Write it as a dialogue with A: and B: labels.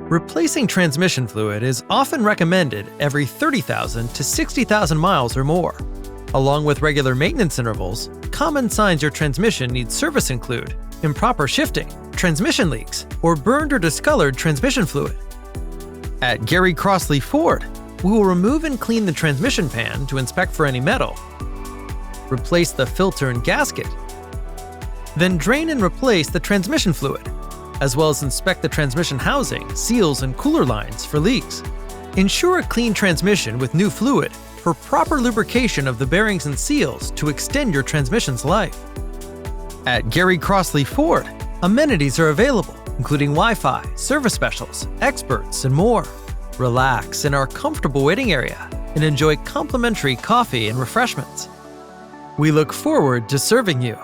A: Replacing transmission fluid is often recommended every 30,000 to 60,000 miles or more. Along with regular maintenance intervals, common signs your transmission needs service include improper shifting, transmission leaks, or burned or discolored transmission fluid. At Gary Crossley Ford, we will remove and clean the transmission pan to inspect for any metal, replace the filter and gasket, then drain and replace the transmission fluid, as well as inspect the transmission housing, seals, and cooler lines for leaks. Ensure a clean transmission with new fluid for proper lubrication of the bearings and seals to extend your transmission's life. At Gary Crossley Ford, amenities are available, including Wi-Fi, service specials, experts, and more. Relax in our comfortable waiting area and enjoy complimentary coffee and refreshments. We look forward to serving you.